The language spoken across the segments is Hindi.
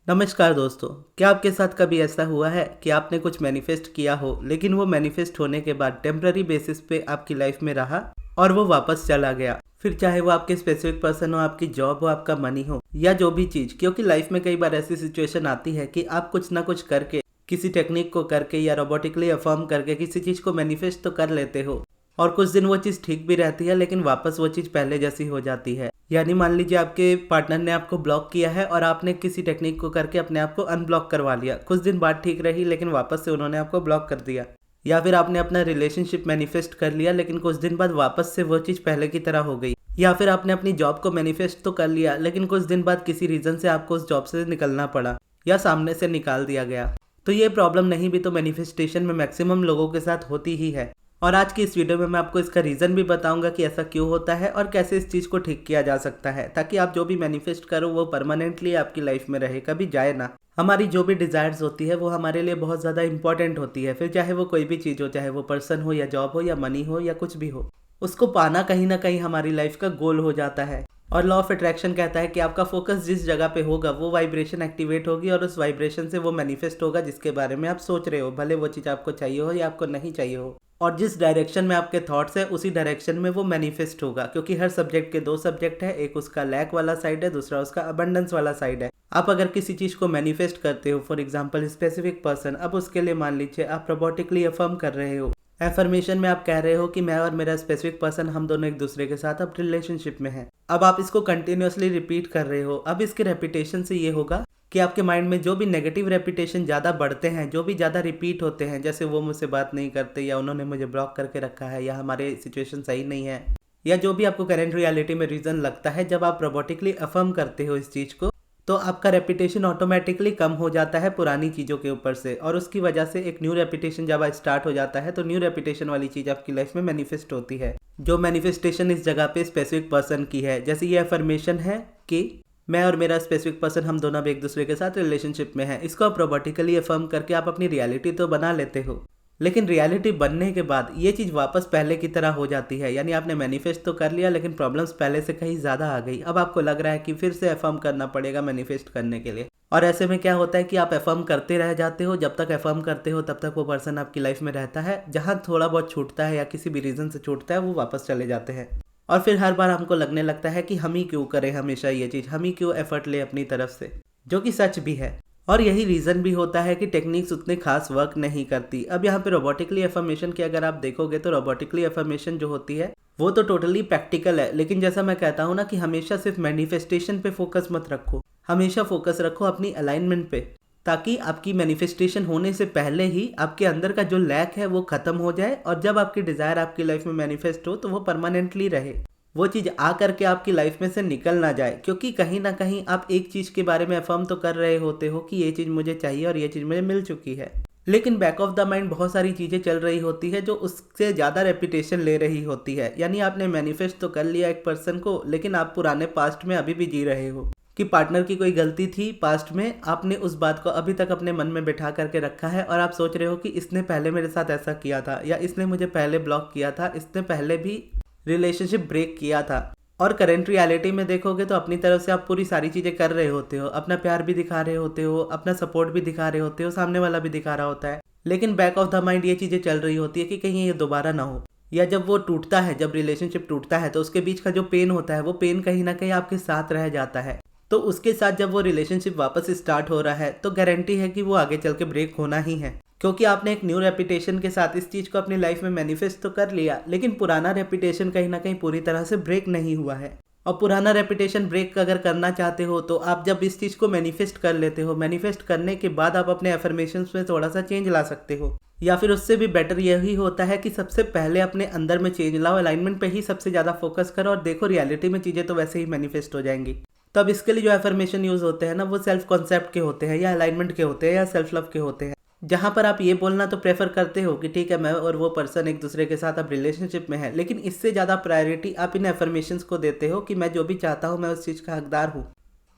नमस्कार दोस्तों। क्या आपके साथ कभी ऐसा हुआ है कि आपने कुछ मैनिफेस्ट किया हो लेकिन वो मैनिफेस्ट होने के बाद टेम्पररी बेसिस पे आपकी लाइफ में रहा और वो वापस चला गया। फिर चाहे वो आपके स्पेसिफिक पर्सन हो, आपकी जॉब हो, आपका मनी हो या जो भी चीज़, क्योंकि लाइफ में कई बार ऐसी सिचुएशन आती है कि आप कुछ ना कुछ करके, किसी टेक्निक को करके या रोबोटिकली अफर्म करके किसी चीज़ को मैनिफेस्ट तो कर लेते हो और कुछ दिन वो चीज़ ठीक भी रहती है लेकिन वापस वो चीज़ पहले जैसी हो जाती है। यानी मान लीजिए आपके पार्टनर ने आपको ब्लॉक किया है और आपने किसी टेक्निक को करके अपने आप को अनब्लॉक करवा लिया। कुछ दिन बाद ठीक रही लेकिन वापस से उन्होंने आपको ब्लॉक कर दिया। या फिर आपने अपना रिलेशनशिप मैनिफेस्ट कर लिया लेकिन कुछ दिन बाद वापस से वो चीज़ पहले की तरह हो गई। या फिर आपने अपनी जॉब को मैनिफेस्ट तो कर लिया लेकिन कुछ दिन बाद किसी रीज़न से आपको उस जॉब से निकलना पड़ा या सामने से निकाल दिया गया। तो ये प्रॉब्लम नहीं भी तो मैनिफेस्टेशन में मैक्सिमम लोगों के साथ होती ही है। और आज की इस वीडियो में मैं आपको इसका रीज़न भी बताऊंगा कि ऐसा क्यों होता है और कैसे इस चीज़ को ठीक किया जा सकता है, ताकि आप जो भी मैनिफेस्ट करो वो परमानेंटली आपकी लाइफ में रहे, कभी जाए ना। हमारी जो भी डिज़ायर्स होती है वो हमारे लिए बहुत ज़्यादा इंपॉर्टेंट होती है, फिर चाहे वो कोई भी चीज़ हो, चाहे वो पर्सन हो या जॉब हो या मनी हो या कुछ भी हो, उसको पाना कहीं ना कहीं हमारी लाइफ का गोल हो जाता है। और लॉ ऑफ अट्रैक्शन कहता है कि आपका फोकस जिस जगह पे होगा वो वाइब्रेशन एक्टिवेट होगी और उस वाइब्रेशन से वो मैनिफेस्ट होगा जिसके बारे में आप सोच रहे हो, भले वो चीज़ आपको चाहिए हो या आपको नहीं चाहिए हो। और जिस डायरेक्शन में आपके थॉट्स है उसी डायरेक्शन में वो मैनिफेस्ट होगा, क्योंकि हर सब्जेक्ट के दो सब्जेक्ट है, एक उसका लैक वाला साइड है, दूसरा उसका अबंडेंस वाला साइड है। आप अगर किसी चीज़ को मैनिफेस्ट करते हो, फॉर एग्जांपल स्पेसिफिक पर्सन, अब उसके लिए मान लीजिए आप रोबोटिकली अफर्म कर रहे हो। एफर्मेशन में आप कह रहे हो कि मैं और मेरा स्पेसिफिक पर्सन, हम दोनों एक दूसरे के साथ अब रिलेशनशिप में हैं। अब आप इसको कंटिन्यूअसली रिपीट कर रहे हो। अब इसके रेपिटेशन से ये होगा कि आपके माइंड में जो भी नेगेटिव रेपिटेशन ज़्यादा बढ़ते हैं, जो भी ज़्यादा रिपीट होते हैं, जैसे वो मुझसे बात नहीं करते या उन्होंने मुझे ब्लॉक करके रखा है या हमारे सिचुएशन सही नहीं है, या जो भी आपको करेंट रियलिटी में रीज़न लगता है, जब आप रोबोटिकली अफर्म करते हो इस चीज़ को तो आपका रेपिटेशन ऑटोमेटिकली कम हो जाता है पुरानी चीज़ों के ऊपर से, और उसकी वजह से एक न्यू रेपिटेशन जब स्टार्ट हो जाता है तो न्यू रेपिटेशन वाली चीज़ आपकी लाइफ में मैनिफेस्ट होती है। जो मैनिफेस्टेशन इस जगह पे स्पेसिफिक पर्सन की है, जैसे ये अफर्मेशन है कि मैं और मेरा स्पेसिफिक पर्सन, हम दोनों अब एक दूसरे के साथ रिलेशनशिप में हैं, इसको आप रोबोटिकली अफर्म करके आप अपनी रियलिटी तो बना लेते हो, लेकिन रियलिटी बनने के बाद ये चीज़ वापस पहले की तरह हो जाती है। यानी आपने मैनिफेस्ट तो कर लिया लेकिन प्रॉब्लम्स पहले से कहीं ज़्यादा आ गई। अब आपको लग रहा है कि फिर से अफर्म करना पड़ेगा मैनिफेस्ट करने के लिए, और ऐसे में क्या होता है कि आप अफर्म करते रह जाते हो। जब तक अफर्म करते हो तब तक वो पर्सन आपकी लाइफ में रहता है। जहाँ थोड़ा बहुत छूटता है या किसी भी रीज़न से छूटता है वो वापस चले जाते हैं, और फिर हर बार हमको लगने लगता है कि हम ही क्यों करें हमेशा ये चीज़, हम ही क्यों एफर्ट ले अपनी तरफ से, जो कि सच भी है। और यही रीज़न भी होता है कि टेक्निक्स उतने खास वर्क नहीं करती। अब यहाँ पे रोबोटिकली अफर्मेशन की अगर आप देखोगे तो रोबोटिकली अफर्मेशन जो होती है वो तो टोटली प्रैक्टिकल है, लेकिन जैसा मैं कहता हूँ ना कि हमेशा सिर्फ मैनिफेस्टेशन पे फोकस मत रखो, हमेशा फोकस रखो अपनी अलाइनमेंट पे, ताकि आपकी मैनिफेस्टेशन होने से पहले ही आपके अंदर का जो लैक है वो खत्म हो जाए, और जब आपकी डिज़ायर आपकी लाइफ में मैनिफेस्ट हो तो वो परमानेंटली रहे, वो चीज़ आ करके आपकी लाइफ में से निकल ना जाए। क्योंकि कहीं ना कहीं आप एक चीज़ के बारे में अफर्म तो कर रहे होते हो कि ये चीज़ मुझे चाहिए और ये चीज़ मुझे मिल चुकी है, लेकिन बैक ऑफ द माइंड बहुत सारी चीज़ें चल रही होती है जो उससे ज़्यादा रेपिटेशन ले रही होती है। यानी आपने मैनिफेस्ट तो कर लिया एक पर्सन को, लेकिन आप पुराने पास्ट में अभी भी जी रहे हो कि पार्टनर की कोई गलती थी पास्ट में, आपने उस बात को अभी तक अपने मन में बिठा करके रखा है, और आप सोच रहे हो कि इसने पहले मेरे साथ ऐसा किया था, या इसने मुझे पहले ब्लॉक किया था, इसने पहले भी रिलेशनशिप ब्रेक किया था। और करेंट रियलिटी में देखोगे तो अपनी तरफ से आप पूरी सारी चीज़ें कर रहे होते हो, अपना प्यार भी दिखा रहे होते हो, अपना सपोर्ट भी दिखा रहे होते हो, सामने वाला भी दिखा रहा होता है, लेकिन बैक ऑफ द माइंड ये चीज़ें चल रही होती है कि कहीं ये दोबारा ना हो। या जब वो टूटता है, जब रिलेशनशिप टूटता है तो उसके बीच का जो पेन होता है वो पेन कहीं ना कहीं आपके साथ रह जाता है। तो उसके साथ जब वो रिलेशनशिप वापस स्टार्ट हो रहा है तो गारंटी है कि वो आगे चल के ब्रेक होना ही है, क्योंकि आपने एक न्यू रेपिटेशन के साथ इस चीज़ को अपनी लाइफ में मैनिफेस्ट तो कर लिया, लेकिन पुराना रेपिटेशन कहीं ना कहीं पूरी तरह से ब्रेक नहीं हुआ है। और पुराना रेपिटेशन ब्रेक अगर करना चाहते हो तो आप जब इस चीज़ को मैनिफेस्ट कर लेते हो, मैनिफेस्ट करने के बाद आप अपने एफर्मेशंस में थोड़ा सा चेंज ला सकते हो, या फिर उससे भी बेटर यही होता है कि सबसे पहले अपने अंदर में चेंज लाओ, अलाइनमेंट पे ही सबसे ज़्यादा फोकस करो, और देखो रियलिटी में चीज़ें तो वैसे ही मैनिफेस्ट हो जाएंगी। तो अब इसके लिए जो एफर्मेशन यूज़ होते हैं ना वो सेल्फ कॉन्सेप्ट के होते हैं, या अलाइनमेंट के होते हैं, या सेल्फ लव के होते हैं, जहाँ पर आप ये बोलना तो प्रेफर करते हो कि ठीक है मैं और वो पर्सन एक दूसरे के साथ अब रिलेशनशिप में है, लेकिन इससे ज़्यादा प्रायोरिटी आप इन एफर्मेशंस को देते हो कि मैं जो भी चाहता हूँ मैं उस चीज़ का हकदार हूँ।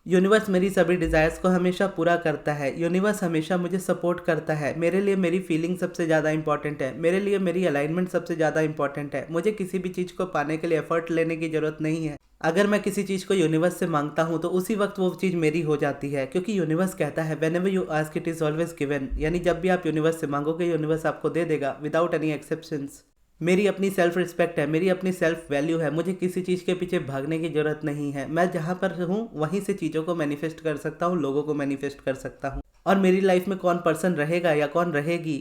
यूनिवर्स मेरी सभी डिज़ायर्स को हमेशा पूरा करता है, यूनिवर्स हमेशा मुझे सपोर्ट करता है, मेरे लिए मेरी फीलिंग सबसे ज़्यादा इंपॉर्टेंट है, मेरे लिए मेरी अलाइनमेंट सबसे ज़्यादा इंपॉर्टेंट है, मुझे किसी भी चीज़ को पाने के लिए एफर्ट लेने की ज़रूरत नहीं है, अगर मैं किसी चीज़ को यूनिवर्स से मांगता हूँ तो उसी वक्त वो चीज़ मेरी हो जाती है, क्योंकि यूनिवर्स कहता है whenever you ask it is always given. यानी जब भी आप यूनिवर्स से मांगोगे यूनिवर्स आपको दे देगा विदाउट एनी एक्सेप्शंस। मेरी अपनी सेल्फ रिस्पेक्ट है, मेरी अपनी सेल्फ वैल्यू है, मुझे किसी चीज़ के पीछे भागने की ज़रूरत नहीं है। मैं जहाँ पर हूँ वहीं से चीज़ों को मैनिफेस्ट कर सकता हूँ, लोगों को मैनिफेस्ट कर सकता हूँ। और मेरी लाइफ में कौन पर्सन रहेगा या कौन रहेगी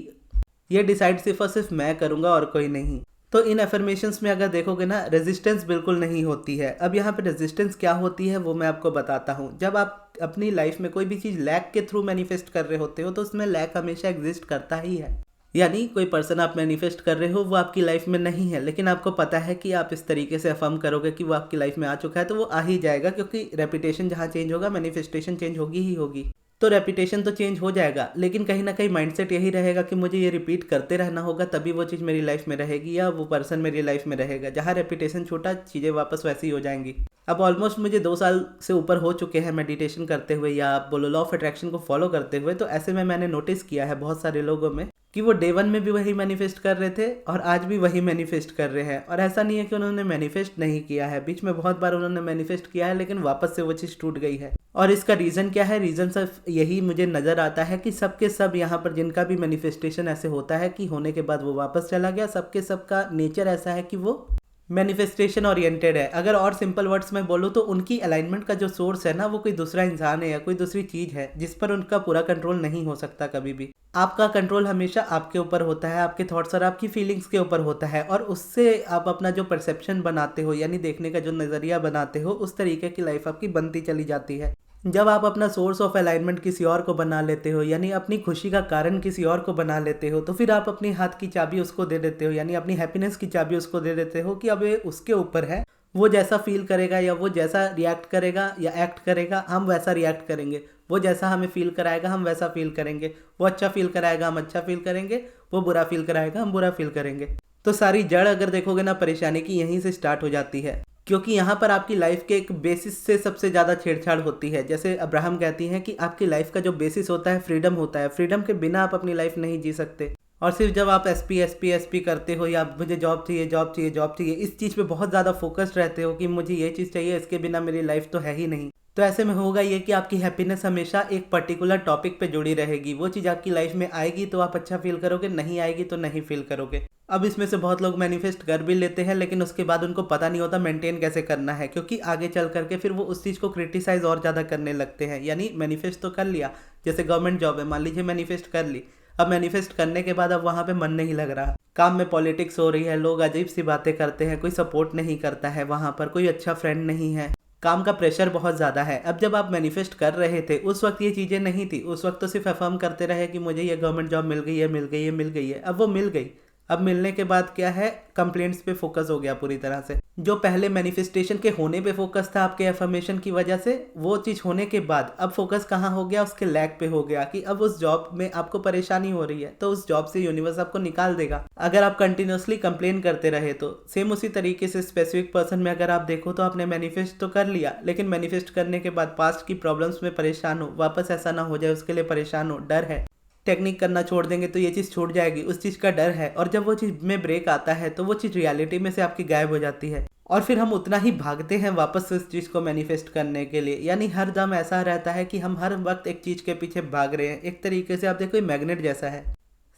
ये डिसाइड सिर्फ और सिर्फ मैं करूँगा और कोई नहीं। तो इन अफर्मेशंस में अगर देखोगे ना, रेजिस्टेंस बिल्कुल नहीं होती है। अब यहाँ पे रेजिस्टेंस क्या होती है वो मैं आपको बताता हूँ। जब आप अपनी लाइफ में कोई भी चीज़ लैक के थ्रू मैनिफेस्ट कर रहे होते हो तो उसमें लैक हमेशा एग्जिस्ट करता ही है। यानी कोई पर्सन आप मैनिफेस्ट कर रहे हो वो आपकी लाइफ में नहीं है, लेकिन आपको पता है कि आप इस तरीके से अफर्म करोगे कि वो आपकी लाइफ में आ चुका है, तो वो आ ही जाएगा, क्योंकि रेपुटेशन जहाँ चेंज होगा मैनिफेस्टेशन चेंज होगी ही होगी। तो रेपुटेशन तो चेंज हो जाएगा, लेकिन कहीं ना कहीं माइंडसेट यही रहेगा कि मुझे ये रिपीट करते रहना होगा, तभी वो चीज़ मेरी लाइफ में रहेगी या वो पर्सन मेरी लाइफ में रहेगा। जहाँ रेपुटेशन छूटा चीज़ें वापस वैसी हो जाएंगी। अब ऑलमोस्ट मुझे 2 साल से ऊपर हो चुके हैं मेडिटेशन करते हुए या आप बोलो लॉ ऑफ अट्रैक्शन को फॉलो करते हुए। तो ऐसे में मैंने नोटिस किया है बहुत सारे लोगों में कि वो डे 1 में भी वही मैनिफेस्ट कर रहे थे और आज भी वही मैनिफेस्ट कर रहे हैं। और ऐसा नहीं है कि उन्होंने मैनिफेस्ट नहीं किया है, बीच में बहुत बार उन्होंने मैनिफेस्ट किया है, लेकिन वापस से वो चीज़ टूट गई है। और इसका रीज़न क्या है? रीज़न सिर्फ यही मुझे नज़र आता है कि सबके सब यहाँ पर जिनका भी मैनिफेस्टेशन ऐसे होता है कि होने के बाद वो वापस चला गया, सबके सब का नेचर ऐसा है कि वो मैनिफेस्टेशन ओरिएंटेड है। अगर और सिंपल वर्ड्स में बोलूँ तो उनकी अलाइनमेंट का जो सोर्स है ना, वो कोई दूसरा इंसान है या कोई दूसरी चीज़ है जिस पर उनका पूरा कंट्रोल नहीं हो सकता कभी भी। आपका कंट्रोल हमेशा आपके ऊपर होता है, आपके थॉट्स और आपकी फीलिंग्स के ऊपर होता है, और उससे आप अपना जो परसेप्शन बनाते हो यानी देखने का जो नज़रिया बनाते हो, उस तरीके की लाइफ आपकी बनती चली जाती है। जब आप अपना सोर्स ऑफ अलाइनमेंट किसी और को बना लेते हो, यानी अपनी खुशी का कारण किसी और को बना लेते हो, तो फिर आप अपने हाथ की चाबी उसको दे देते हो, यानी अपनी हैप्पीनेस की चाबी उसको दे देते हो कि अब ये उसके ऊपर है, वो जैसा फील करेगा या वो जैसा रिएक्ट करेगा या एक्ट करेगा हम वैसा रिएक्ट करेंगे। वो जैसा हमें फील कराएगा हम वैसा फील करेंगे। वो अच्छा फील कराएगा हम अच्छा फील करेंगे, वो बुरा फील कराएगा हम बुरा फील करेंगे। तो सारी जड़ अगर देखोगे ना परेशानी की, यहीं से स्टार्ट हो जाती है, क्योंकि यहाँ पर आपकी लाइफ के एक बेसिस से सबसे ज़्यादा छेड़छाड़ होती है। जैसे अब्राहम कहती हैं कि आपकी लाइफ का जो बेसिस होता है फ्रीडम होता है, फ्रीडम के बिना आप अपनी लाइफ नहीं जी सकते। और सिर्फ जब आप एसपी करते हो या मुझे जॉब चाहिए जॉब चाहिए जॉब चाहिए, इस चीज़ पे बहुत ज़्यादा फोकस्ड रहते हो कि मुझे ये चीज़ चाहिए, इसके बिना मेरी लाइफ तो है ही नहीं, तो ऐसे में होगा ये कि आपकी हैप्पीनेस हमेशा एक पर्टिकुलर टॉपिक पे जुड़ी रहेगी। वो चीज़ आपकी लाइफ में आएगी तो आप अच्छा फील करोगे, नहीं आएगी तो नहीं फील करोगे। अब इसमें से बहुत लोग मैनिफेस्ट कर भी लेते हैं, लेकिन उसके बाद उनको पता नहीं होता मेंटेन कैसे करना है, क्योंकि आगे चल करके फिर वो उस चीज़ को क्रिटिसाइज और ज़्यादा करने लगते हैं। यानी मैनिफेस्ट तो कर लिया, जैसे गवर्नमेंट जॉब है, मान लीजिए मैनिफेस्ट कर ली, अब मैनिफेस्ट करने के बाद अब वहाँ पे मन नहीं लग रहा, काम में पॉलिटिक्स हो रही है, लोग अजीब सी बातें करते हैं, कोई सपोर्ट नहीं करता है, वहाँ पर कोई अच्छा फ्रेंड नहीं है, काम का प्रेशर बहुत ज़्यादा है। अब जब आप मैनिफेस्ट कर रहे थे उस वक्त ये चीज़ें नहीं थी, उस वक्त तो सिर्फ अफर्म करते रहे कि मुझे ये गवर्नमेंट जॉब मिल गई है मिल गई है मिल गई है। अब वो मिल गई, अब मिलने के बाद क्या है, कंप्लेंट्स पे फोकस हो गया पूरी तरह से। जो पहले मैनिफेस्टेशन के होने पे फोकस था आपके अफर्मेशन की वजह से, वो चीज़ होने के बाद अब फोकस कहाँ हो गया, उसके लैक पे हो गया कि अब उस जॉब में आपको परेशानी हो रही है, तो उस जॉब से यूनिवर्स आपको निकाल देगा। अगर आप कंटिन्यूसली कंप्लेन करते रहे तो सेम उसी तरीके से स्पेसिफिक पर्सन में अगर आप देखो तो आपने मैनिफेस्ट तो कर लिया, लेकिन मैनिफेस्ट करने के बाद पास्ट की प्रॉब्लम्स में परेशान हो, वापस ऐसा ना हो जाए उसके लिए परेशान हो, डर है, टेक्निक करना छोड़ देंगे तो ये चीज़ छूट जाएगी, उस चीज़ का डर है। और जब वो चीज़ में ब्रेक आता है तो वो चीज़ रियलिटी में से आपकी गायब हो जाती है, और फिर हम उतना ही भागते हैं वापस से उस चीज़ को मैनिफेस्ट करने के लिए। यानी हर दम ऐसा रहता है कि हम हर वक्त एक चीज़ के पीछे भाग रहे हैं। एक तरीके से आप देखो मैग्नेट जैसा है।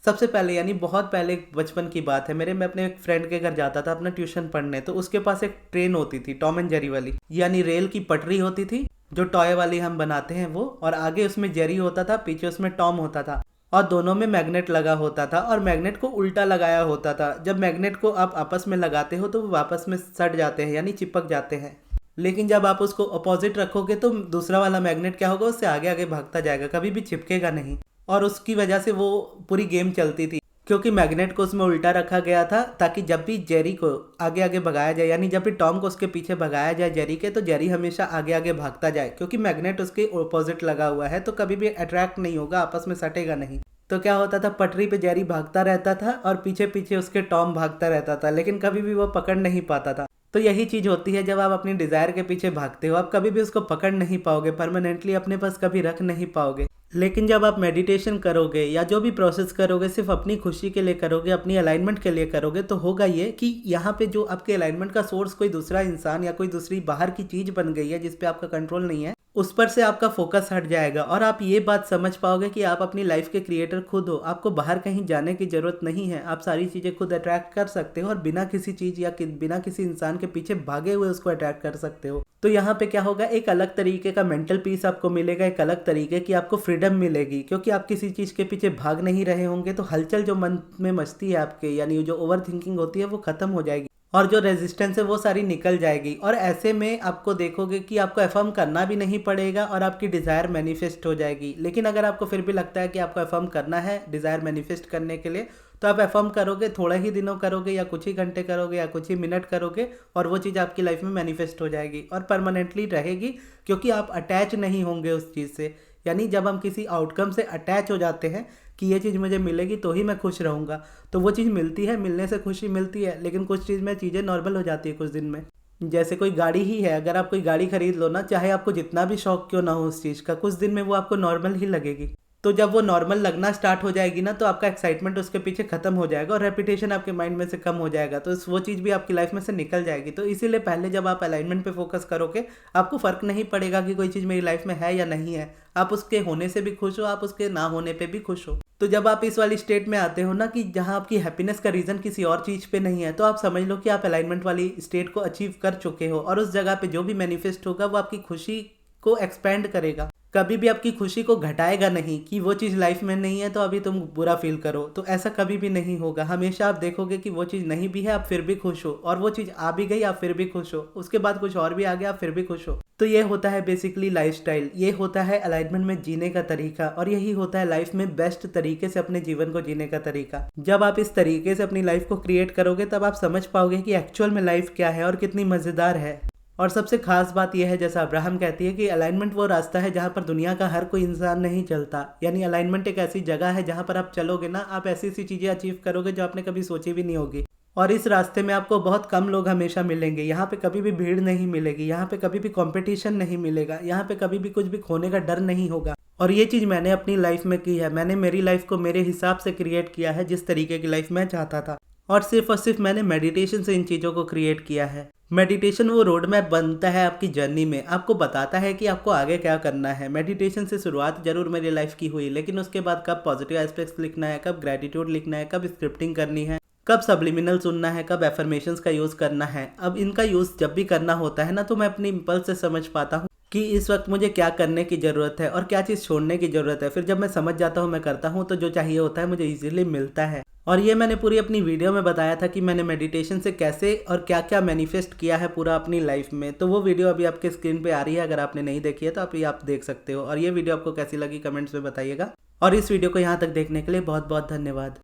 सबसे पहले यानी बहुत पहले बचपन की बात है, मैं अपने एक फ्रेंड के घर जाता था अपना ट्यूशन पढ़ने, तो उसके पास एक ट्रेन होती थी टॉम एंड जेरी वाली, यानी रेल की पटरी होती थी जो टॉय वाली हम बनाते हैं वो, और आगे उसमें जेरी होता था, पीछे उसमें टॉम होता था, और दोनों में मैग्नेट लगा होता था, और मैग्नेट को उल्टा लगाया होता था। जब मैग्नेट को आप आपस में लगाते हो तो वो आपस में सट जाते हैं यानी चिपक जाते हैं, लेकिन जब आप उसको अपोजिट रखोगे तो दूसरा वाला मैग्नेट क्या होगा, उससे आगे आगे भागता जाएगा, कभी भी चिपकेगा नहीं। और उसकी वजह से वो पूरी गेम चलती थी, क्योंकि मैग्नेट को उसमें उल्टा रखा गया था ताकि जब भी जेरी को आगे आगे भगाया जाए, यानी जब भी टॉम को उसके पीछे भगाया जाए जेरी के, तो जेरी हमेशा आगे आगे भागता जाए, क्योंकि मैग्नेट उसके ऑपोजिट लगा हुआ है तो कभी भी अट्रैक्ट नहीं होगा, आपस में सटेगा नहीं। तो क्या होता था, पटरी पे जेरी भागता रहता था और पीछे पीछे उसके टॉम भागता रहता था, लेकिन कभी भी वो पकड़ नहीं पाता था। तो यही चीज़ होती है जब आप अपनी डिज़ायर के पीछे भागते हो, आप कभी भी उसको पकड़ नहीं पाओगे, परमानेंटली अपने पास कभी रख नहीं पाओगे। लेकिन जब आप मेडिटेशन करोगे या जो भी प्रोसेस करोगे सिर्फ अपनी खुशी के लिए करोगे, अपनी अलाइनमेंट के लिए करोगे, तो होगा ये कि यहाँ पे जो आपके अलाइनमेंट का सोर्स कोई दूसरा इंसान या कोई दूसरी बाहर की चीज़ बन गई है जिस पे आपका कंट्रोल नहीं है, उस पर से आपका फोकस हट जाएगा और आप ये बात समझ पाओगे कि आप अपनी लाइफ के क्रिएटर खुद हो। आपको बाहर कहीं जाने की ज़रूरत नहीं है, आप सारी चीज़ें खुद अट्रैक्ट कर सकते हो और बिना किसी चीज़ या बिना किसी इंसान के पीछे भागे हुए उसको अट्रैक्ट कर सकते हो। तो यहाँ पे क्या होगा, एक अलग तरीके का मेंटल पीस आपको मिलेगा, एक अलग तरीके की आपको फ्रीडम मिलेगी, क्योंकि आप किसी चीज़ के पीछे भाग नहीं रहे होंगे। तो हलचल जो मन में मचती है आपके, यानी जो ओवर थिंकिंग होती है वो खत्म हो जाएगी और जो रेजिस्टेंस है वो सारी निकल जाएगी। और ऐसे में आपको देखोगे कि आपको अफर्म करना भी नहीं पड़ेगा और आपकी डिज़ायर मैनिफेस्ट हो जाएगी। लेकिन अगर आपको फिर भी लगता है कि आपको अफर्म करना है डिज़ायर मैनिफेस्ट करने के लिए, तो आप अफर्म करोगे, थोड़ा ही दिनों करोगे या कुछ ही घंटे करोगे या कुछ ही मिनट करोगे और वो चीज़ आपकी लाइफ में मैनिफेस्ट हो जाएगी और परमानेंटली रहेगी, क्योंकि आप अटैच नहीं होंगे उस चीज़ से। यानी जब हम किसी आउटकम से अटैच हो जाते हैं कि ये चीज़ मुझे मिलेगी तो ही मैं खुश रहूँगा, तो वो चीज़ मिलती है, मिलने से खुशी मिलती है, लेकिन कुछ चीज़ में चीज़ें नॉर्मल हो जाती है कुछ दिन में। जैसे कोई गाड़ी ही है, अगर आप कोई गाड़ी खरीद लो ना, चाहे आपको जितना भी शौक क्यों ना हो उस चीज़ का, कुछ दिन में वो आपको नॉर्मल ही लगेगी। तो जब वो नॉर्मल लगना स्टार्ट हो जाएगी ना, तो आपका एक्साइटमेंट उसके पीछे खत्म हो जाएगा और रेपिटेशन आपके माइंड में से कम हो जाएगा, तो वो चीज़ भी आपकी लाइफ में से निकल जाएगी। तो इसीलिए पहले जब आप अलाइनमेंट पे फोकस करोगे, आपको फ़र्क नहीं पड़ेगा कि कोई चीज़ मेरी लाइफ में है या नहीं है, आप उसके होने से भी खुश हो, आप उसके ना होने पे भी खुश हो। तो जब आप इस वाली स्टेट में आते हो ना कि जहाँ आपकी हैप्पीनेस का रीज़न किसी और चीज़ पे नहीं है, तो आप समझ लो कि आप अलाइनमेंट वाली स्टेट को अचीव कर चुके हो और उस जगह पे जो भी मैनिफेस्ट होगा वो आपकी खुशी को एक्सपेंड करेगा, कभी भी आपकी खुशी को घटाएगा नहीं कि वो चीज़ लाइफ में नहीं है तो अभी तुम बुरा फील करो। तो ऐसा कभी भी नहीं होगा। हमेशा आप देखोगे कि वो चीज़ नहीं भी है आप फिर भी खुश हो, और वो चीज़ आ भी गई आप फिर भी खुश हो, उसके बाद कुछ और भी आ गया आप फिर भी खुश हो। तो ये होता है बेसिकली लाइफस्टाइल, ये होता है अलाइनमेंट में जीने का तरीका, और यही होता है लाइफ में बेस्ट तरीके से अपने जीवन को जीने का तरीका। जब आप इस तरीके से अपनी लाइफ को क्रिएट करोगे तब आप समझ पाओगे कि एक्चुअल में लाइफ क्या है और कितनी मज़ेदार है। और सबसे खास बात यह है, जैसा अब्राहम कहती है, कि अलाइनमेंट वो रास्ता है जहाँ पर दुनिया का हर कोई इंसान नहीं चलता। यानी अलाइनमेंट एक ऐसी जगह है जहाँ पर आप चलोगे ना, आप ऐसी ऐसी चीज़ें अचीव करोगे जो आपने कभी सोची भी नहीं होगी। और इस रास्ते में आपको बहुत कम लोग हमेशा मिलेंगे, यहाँ पे कभी भी भीड़ नहीं मिलेगी, यहाँ पे कभी भी कंपटीशन नहीं मिलेगा, यहाँ पे कभी भी कुछ भी खोने का डर नहीं होगा। और ये चीज़ मैंने अपनी लाइफ में की है। मैंने मेरी लाइफ को मेरे हिसाब से क्रिएट किया है, जिस तरीके की लाइफ मैं चाहता था, और सिर्फ मैंने मेडिटेशन से इन चीज़ों को क्रिएट किया है। मेडिटेशन वो रोड मैप बनता है आपकी जर्नी में, आपको बताता है कि आपको आगे क्या करना है। मेडिटेशन से शुरुआत जरूर मेरी लाइफ की हुई, लेकिन उसके बाद कब पॉजिटिव एस्पेक्ट्स लिखना है, कब ग्रेटिट्यूड लिखना है, कब स्क्रिप्टिंग करनी है, कब सब्लिमिनल सुनना है, कब एफर्मेशंस का यूज़ करना है। अब इनका यूज़ जब भी करना होता है ना, तो मैं अपनी इम्पल्स से समझ पाता हूँ कि इस वक्त मुझे क्या करने की ज़रूरत है और क्या चीज़ छोड़ने की ज़रूरत है। फिर जब मैं समझ जाता हूँ, मैं करता हूँ, तो जो चाहिए होता है मुझे इजीली मिलता है। और ये मैंने पूरी अपनी वीडियो में बताया था कि मैंने मेडिटेशन से कैसे और क्या क्या मैनिफेस्ट किया है पूरा अपनी लाइफ में। तो वो वीडियो अभी आपके स्क्रीन पे आ रही है, अगर आपने नहीं देखी है तो आप देख सकते हो। और ये वीडियो आपको कैसी लगी कमेंट्स में बताइएगा। और इस वीडियो को यहाँ तक देखने के लिए बहुत बहुत धन्यवाद।